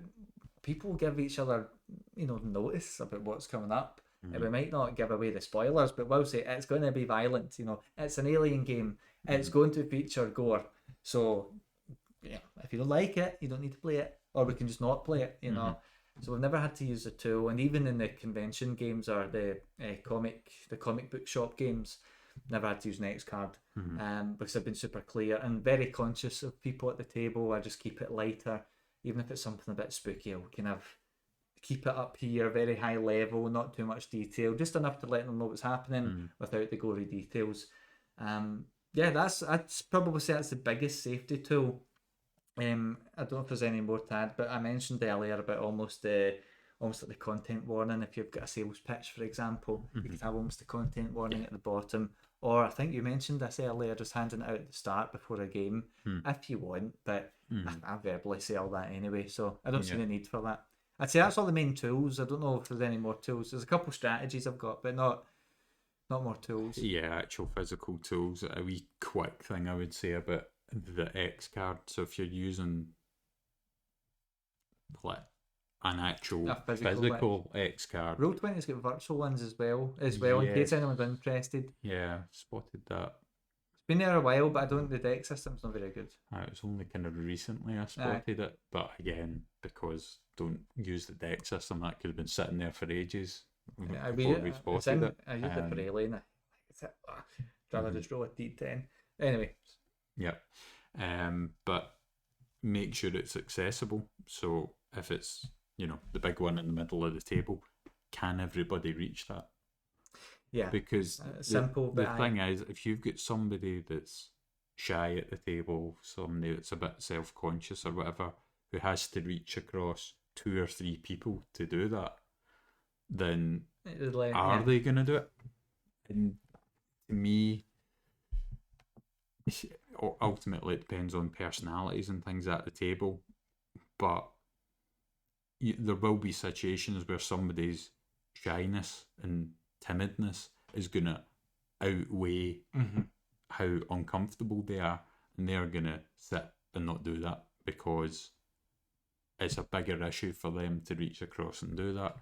Speaker 1: people give each other, you know, notice about what's coming up. We might not give away the spoilers, but we'll say it's going to be violent. You know, it's an alien game. It's going to feature gore. So, yeah, if you don't like it, you don't need to play it, or we can just not play it. You know. So we've never had to use the tool, and even in the convention games or the comic book shop games, never had to use an X card, because I've been super clear and very conscious of people at the table. I just keep it lighter, even if it's something a bit spooky. I'll kind of keep it up here, very high level, not too much detail, just enough to let them know what's happening without the gory details. I'd probably say that's the biggest safety tool. I don't know if there's any more to add, but I mentioned earlier about almost like the content warning. If you've got a sales pitch, for example, you could have almost a content warning at the bottom. Or I think you mentioned this earlier, just handing it out at the start before a game, if you want. But I verbally say all that anyway, so I don't see the need for that. I'd say that's all the main tools. I don't know if there's any more tools. There's a couple strategies I've got, but not more tools.
Speaker 2: Yeah, actual physical tools. A wee quick thing I would say about the X card. So if you're using like an actual physical X card,
Speaker 1: Roll20's got virtual ones as well, in case anyone's interested.
Speaker 2: Yeah, spotted that.
Speaker 1: been there a while, but I don't. The deck system's not very good.
Speaker 2: It was only kind of recently I spotted it, but again, because don't use the deck system, that could have been sitting there for ages before we spotted it.
Speaker 1: I used it for A-Lane. Rather just roll a D10. Anyway.
Speaker 2: Yeah. But make sure it's accessible. So if it's, the big one in the middle of the table, can everybody reach that?
Speaker 1: Yeah.
Speaker 2: Because
Speaker 1: simple.
Speaker 2: The thing is, if you've got somebody that's shy at the table, somebody that's a bit self-conscious or whatever, who has to reach across 2 or 3 people to do that, then are they going to do it? And to me, ultimately it depends on personalities and things at the table, but there will be situations where somebody's shyness and timidness is going to outweigh how uncomfortable they are, and they're going to sit and not do that because it's a bigger issue for them to reach across and do that.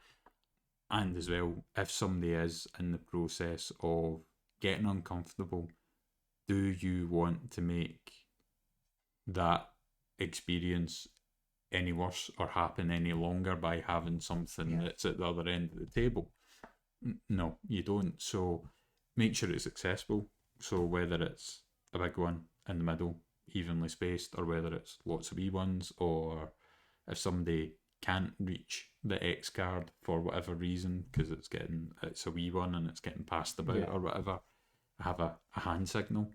Speaker 2: And as well, if somebody is in the process of getting uncomfortable, do you want to make that experience any worse or happen any longer by having something that's at the other end of the table? No, you don't. So make sure it's accessible. So whether it's a big one in the middle, evenly spaced, or whether it's lots of wee ones, or if somebody can't reach the X card for whatever reason because it's a wee one and it's getting passed about or whatever, have a hand signal.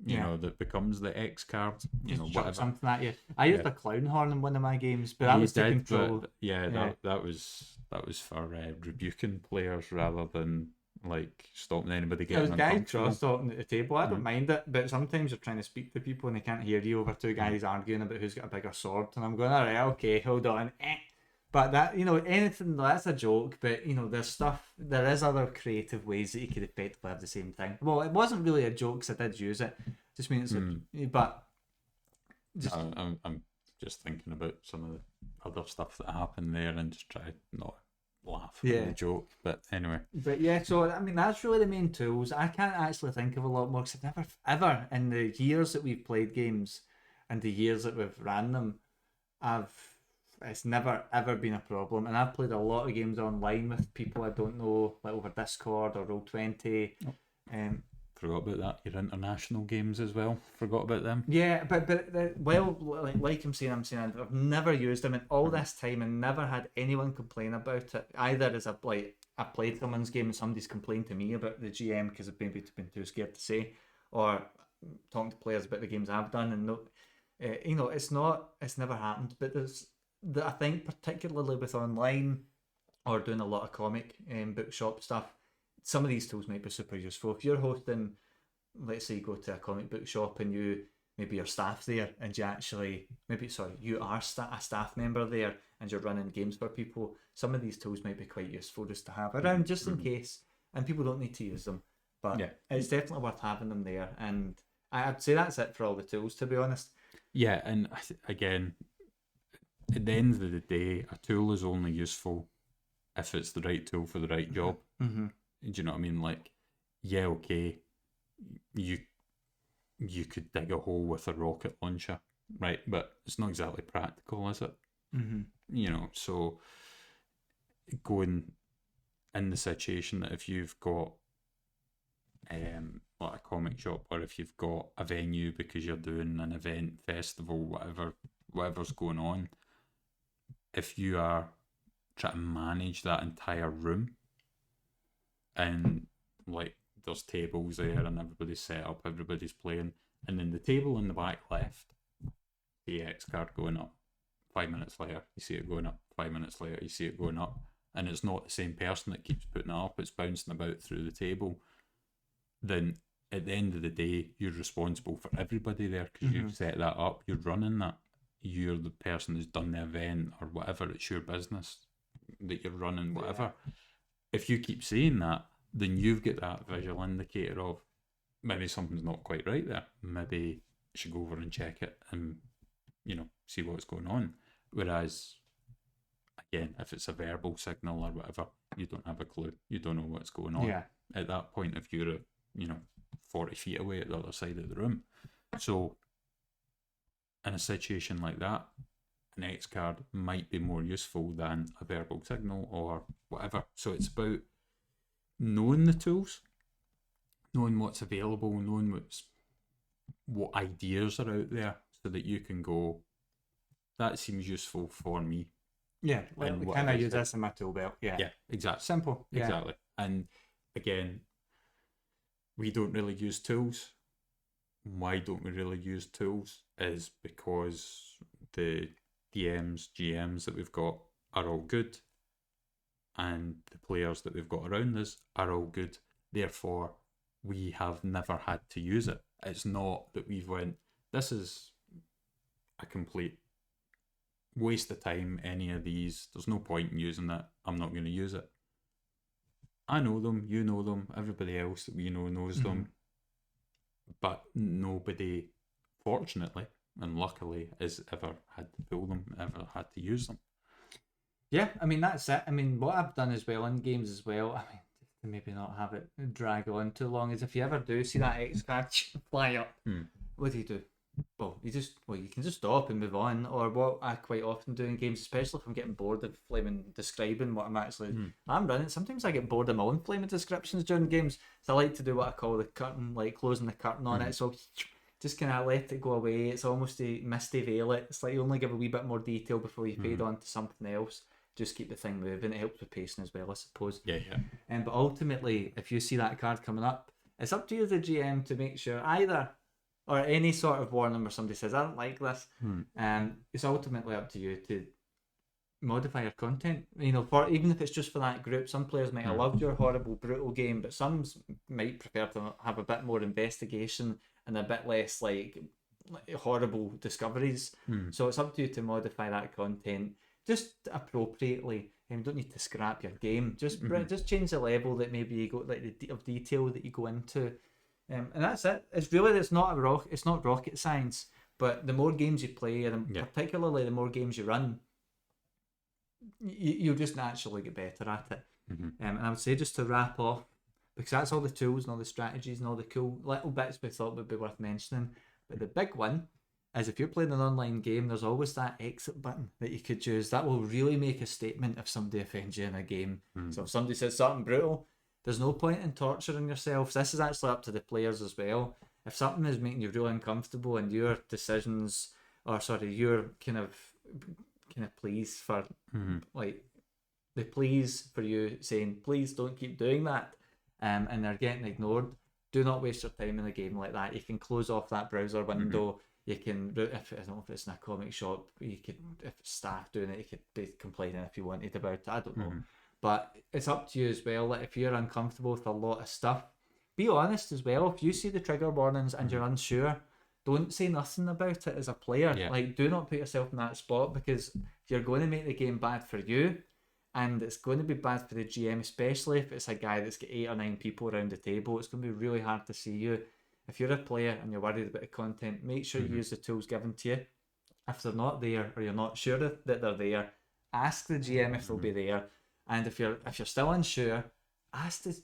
Speaker 2: You know, that becomes the X card. Whatever.
Speaker 1: Something at you. I used a clown horn in one of my games, but that was to control.
Speaker 2: That was for rebuking players rather than like stopping anybody getting uncomfortable.
Speaker 1: Guys talking at the table. I don't mind it, but sometimes you're trying to speak to people and they can't hear you over 2 guys arguing about who's got a bigger sword, and I'm going, all right, okay, hold on. But that, anything that's a joke, but there is other creative ways that you could effectively have the same thing. Well, it wasn't really a joke because I did use it. Just means but
Speaker 2: just I'm just thinking about some of the other stuff that happened there and just try not laugh at the joke. But anyway.
Speaker 1: But yeah, so I mean that's really the main tools. I can't actually think of a lot more because I've never ever in the years that we've played games and the years that we've ran them, it's never ever been a problem, and I've played a lot of games online with people I don't know, like over Discord or Roll20.
Speaker 2: Forgot about that. Your international games as well. Forgot about them.
Speaker 1: Yeah, but like I'm saying, I've never used them in all this time and never had anyone complain about it. Either as I played someone's game and somebody's complained to me about the GM because I've maybe been too scared to say, or talking to players about the games I've done, and it's never happened. But I think particularly with online or doing a lot of comic bookshop stuff, some of these tools might be super useful. If you're hosting, let's say you go to a comic book shop and maybe your staff there and you are a staff member there and you're running games for people, some of these tools might be quite useful just to have around just in case, and people don't need to use them, but it's definitely worth having them there. And I'd say that's it for all the tools, to be honest.
Speaker 2: Yeah, and again, at the end of the day, a tool is only useful if it's the right tool for the right job.
Speaker 1: Mm-hmm.
Speaker 2: Do you know what I mean? Like, yeah, okay, you could dig a hole with a rocket launcher, right? But it's not exactly practical, is it?
Speaker 1: Mm-hmm.
Speaker 2: So going in the situation that if you've got like a comic shop, or if you've got a venue because you're doing an event, festival, whatever's going on, if you are trying to manage that entire room and like there's tables there and everybody's set up, everybody's playing, and then the table in the back left, the X card going up, 5 minutes later you see it going up, 5 minutes later you see it going up, and it's not the same person that keeps putting it up, it's bouncing about through the table, then at the end of the day you're responsible for everybody there because you've set that up, you're running that, you're the person who's done the event or whatever, it's your business that you're running, whatever. If you keep saying that, then you've got that visual indicator of maybe something's not quite right there, maybe you should go over and check it and see what's going on. Whereas again, if it's a verbal signal or whatever, you don't have a clue, you don't know what's going on. At that point, if you're 40 feet away at the other side of the room. So in a situation like that, an X card might be more useful than a verbal signal or whatever. So it's about knowing the tools, knowing what's available, knowing what ideas are out there, so that you can go, that seems useful for me.
Speaker 1: Yeah, well,
Speaker 2: And
Speaker 1: we
Speaker 2: what
Speaker 1: kind of
Speaker 2: it is
Speaker 1: use
Speaker 2: that-
Speaker 1: this in my tool belt. Yeah,
Speaker 2: Yeah, exactly.
Speaker 1: simple. Yeah.
Speaker 2: Exactly. And again, we don't really use tools. Why don't we really use tools? Is because the DMs, GMs that we've got are all good, and the players that we've got around us are all good. Therefore, we have never had to use it. It's not that we've went, this is a complete waste of time, any of these. There's no point in using it. I'm not going to use it. I know them, you know them, everybody else that we know knows them. But nobody, fortunately and luckily, has ever had to pull them, ever had to use them.
Speaker 1: Yeah, I mean, that's it. I mean, what I've done as well in games as well, I mean, to maybe not have it drag on too long, is if you ever do see that X card fly up, what do? Well, you can just stop and move on. Or what I quite often do in games, especially if I'm getting bored of flaming describing what I'm running. Sometimes I get bored of my own flaming descriptions during games, so I like to do what I call the curtain, like closing the curtain on it. So just kind of let it go away. It's almost a misty veil it. It's like you only give a wee bit more detail before you fade on to something else. Just keep the thing moving. It helps with pacing as well, I suppose.
Speaker 2: Yeah.
Speaker 1: But ultimately, if you see that card coming up, it's up to you, the GM, to make sure either, or any sort of warning where somebody says, I don't like this, it's ultimately up to you to modify your content. You know, for even if it's just for that group, some players might have loved your horrible, brutal game, but some might prefer to have a bit more investigation and a bit less like horrible discoveries. So it's up to you to modify that content just appropriately. You don't need to scrap your game. Just change the level that maybe you go, like of detail that you go into. And that's it. It's not rocket science. But the more games you play, and particularly the more games you run, you'll just naturally get better at it. And I would say, just to wrap off, because that's all the tools and all the strategies and all the cool little bits we thought would be worth mentioning. But the big one is, if you're playing an online game, there's always that exit button that you could use. That will really make a statement if somebody offends you in a game. So if somebody says something brutal, there's no point in torturing yourself. This is actually up to the players as well. If something is making you really uncomfortable and your decisions, your kind of pleas for, like the pleas for you saying, please don't keep doing that, and they're getting ignored, do not waste your time in a game like that. You can close off that browser window. You can, if I don't know if it's in a comic shop, you could, if it's staff doing it, you could be complaining if you wanted about it. I don't know. But it's up to you as well. Like, if you're uncomfortable with a lot of stuff, be honest as well. If you see the trigger warnings and you're unsure, don't say nothing about it as a player. Like, do not put yourself in that spot, because you're going to make the game bad for you, and it's going to be bad for the GM, especially if it's a guy that's got 8 or 9 people around the table. It's going to be really hard to see you. If you're a player and you're worried about the content, make sure you use the tools given to you. If they're not there, or you're not sure that they're there, ask the GM if they'll be there. And if you're still unsure,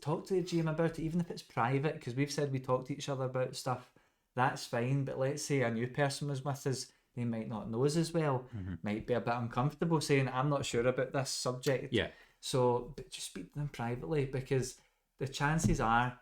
Speaker 1: talk to the GM about it, even if it's private, because we've said we talk to each other about stuff. That's fine. But let's say a new person was with us, they might not know us as well, might be a bit uncomfortable saying, I'm not sure about this subject. So, but just speak to them privately, because the chances are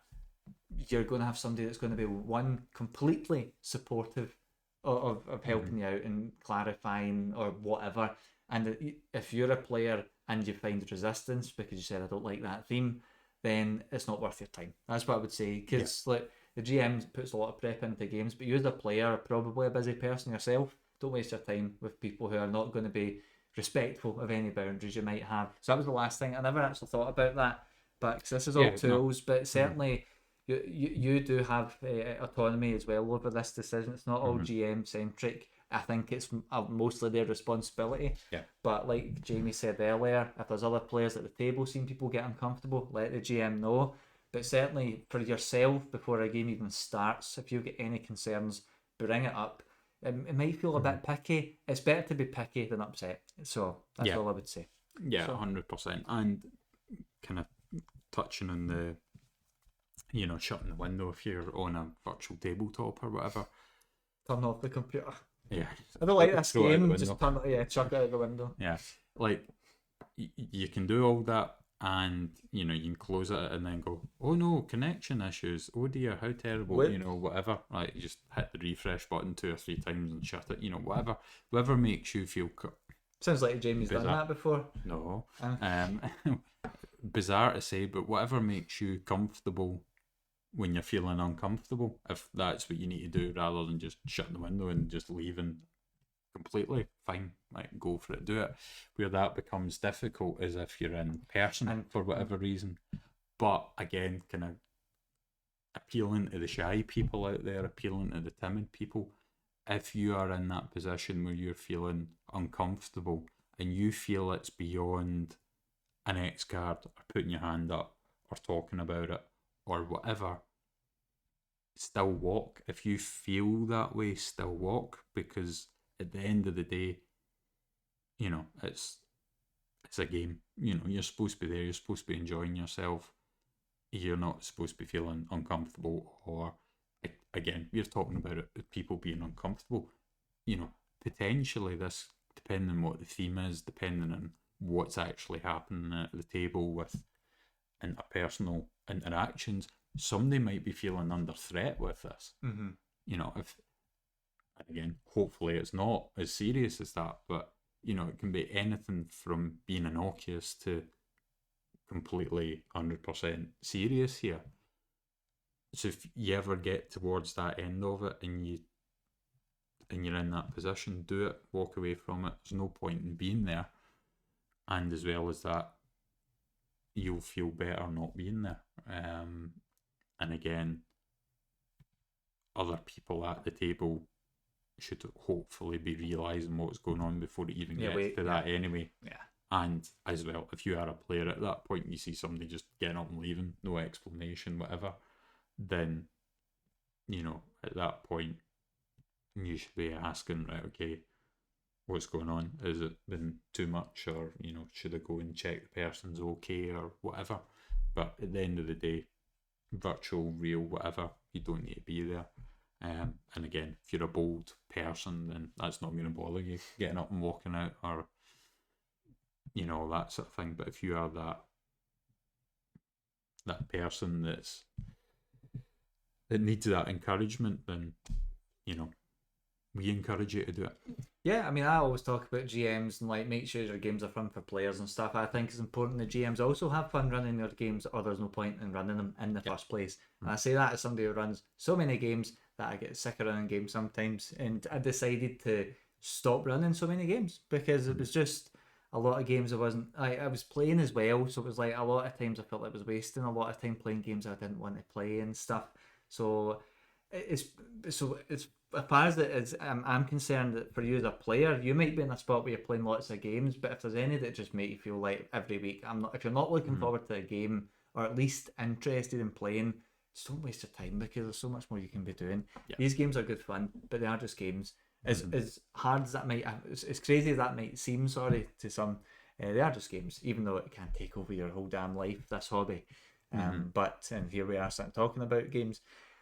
Speaker 1: you're going to have somebody that's going to be, one, completely supportive of helping you out and clarifying or whatever. And if you're a player and you find resistance because you said, I don't like that theme, then it's not worth your time. That's what I would say. Because like, the GM puts a lot of prep into games, but you as a player are probably a busy person yourself. Don't waste your time with people who are not going to be respectful of any boundaries you might have. So that was the last thing. I never actually thought about that, but cause this is all tools, but certainly you do have autonomy as well over this decision. It's not all GM centric. I think it's mostly their responsibility. But like Jamie said earlier, if there's other players at the table seeing people get uncomfortable, let the GM know. But certainly for yourself, before a game even starts, if you get any concerns, bring it up. It might feel a bit picky. It's better to be picky than upset. So that's all I would say.
Speaker 2: Yeah, 100%. And kind of touching on the shutting the window if you're on a virtual tabletop or whatever.
Speaker 1: Turn off the computer.
Speaker 2: Yeah.
Speaker 1: I don't like this
Speaker 2: Throw it out the
Speaker 1: game. Just
Speaker 2: window.
Speaker 1: chuck it out the window.
Speaker 2: Yeah. Like, you can do all that, and you can close it and then go, oh no, connection issues, oh dear, how terrible, whatever. Like, you just hit the refresh button 2 or 3 times and shut it, whatever makes you feel
Speaker 1: Sounds like Jamie's done that before.
Speaker 2: No. Bizarre to say, but whatever makes you comfortable when you're feeling uncomfortable, if that's what you need to do, rather than just shutting the window and just leaving completely, fine, like, go for it, do it. Where that becomes difficult is if you're in person for whatever reason. But again, kind of appealing to the shy people out there, appealing to the timid people, if you are in that position where you're feeling uncomfortable and you feel it's beyond an X card or putting your hand up or talking about it or whatever, still walk. If you feel that way, still walk, because at the end of the day, it's a game. You're supposed to be there, you're supposed to be enjoying yourself. You're not supposed to be feeling uncomfortable, or again, we're talking about it, people being uncomfortable. Potentially this, depending on what the theme is, depending on what's actually happening at the table with interpersonal interactions, somebody might be feeling under threat with this.
Speaker 1: Mm-hmm.
Speaker 2: If, again, hopefully it's not as serious as that, but it can be anything from being innocuous to completely 100% serious here. So if you ever get towards that end of it and you're in that position, do it, walk away from it. There's no point in being there. And as well as that, you'll feel better not being there. And again, other people at the table should hopefully be realising what's going on before it even gets to that anyway.
Speaker 1: Yeah.
Speaker 2: And as well, if you are a player at that point, you see somebody just getting up and leaving, no explanation, whatever, then, at that point, you should be asking, right, okay, what's going on? Has it been too much? Or, should I go and check the person's okay or whatever? But at the end of the day, virtual, real, whatever, you don't need to be there. And again, if you're a bold person, then that's not going to bother you getting up and walking out, or that sort of thing. But if you are that person that needs that encouragement, then we encourage you to do it.
Speaker 1: Yeah, I mean, I always talk about GMs and make sure your games are fun for players and stuff. I think it's important that GMs also have fun running their games, or there's no point in running them in the first place. And I say that as somebody who runs so many games that I get sick of running games sometimes, and I decided to stop running so many games because it was just a lot of games I was playing as well, so it was like a lot of times I felt like I was wasting a lot of time playing games I didn't want to play and stuff. So it's as far as it is, I'm concerned that for you as a player, you might be in a spot where you're playing lots of games, but if there's any that just make you feel like every week, if you're not looking forward to a game, or at least interested in playing, just don't waste your time, because there's so much more you can be doing. These games are good fun, but they are just games. As hard as that might, as crazy as that might seem, to some, they are just games, even though it can take over your whole damn life, this hobby. And here we are sitting talking about games.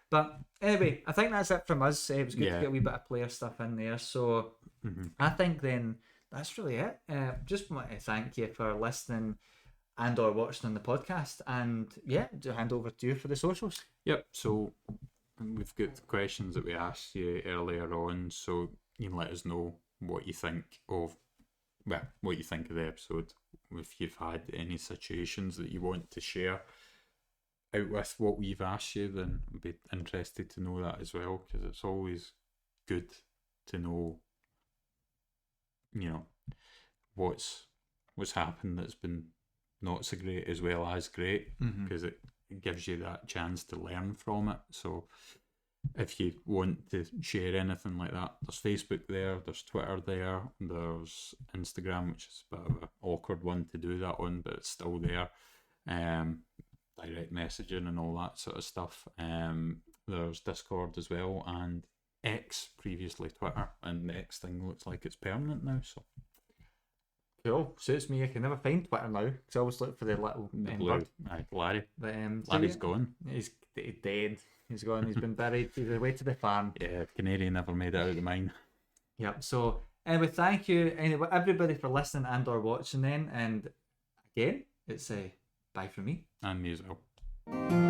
Speaker 1: But anyway, I think that's it from us. It was good to get a wee bit of player stuff in there. So I think then that's really it. Just want to thank you for listening and or watching on the podcast. And to hand over to you for the socials.
Speaker 2: Yep. So we've got questions that we asked you earlier on. So you can let us know what you think of the episode. If you've had any situations that you want to share out with what we've asked you, then I'd be interested to know that as well, because it's always good to know, what's happened that's been not so great as well as great, because it gives you that chance to learn from it. So if you want to share anything like that, there's Facebook there, there's Twitter there, there's Instagram, which is a bit of an awkward one to do that on, but it's still there. Direct messaging and all that sort of stuff. There's Discord as well, and X, previously Twitter, and the X thing looks like it's permanent now. So
Speaker 1: Cool. Suits me. I can never find Twitter now because I always look for the little
Speaker 2: The
Speaker 1: bird.
Speaker 2: blue. Aye, Larry.
Speaker 1: But,
Speaker 2: Larry's gone.
Speaker 1: He's dead. He's gone. He's been buried. He's away to the farm.
Speaker 2: Yeah, Canary never made it out of the mine.
Speaker 1: Yep. So anyway, thank you anyway everybody for listening and or watching then. And again, it's bye from me.
Speaker 2: And me as well.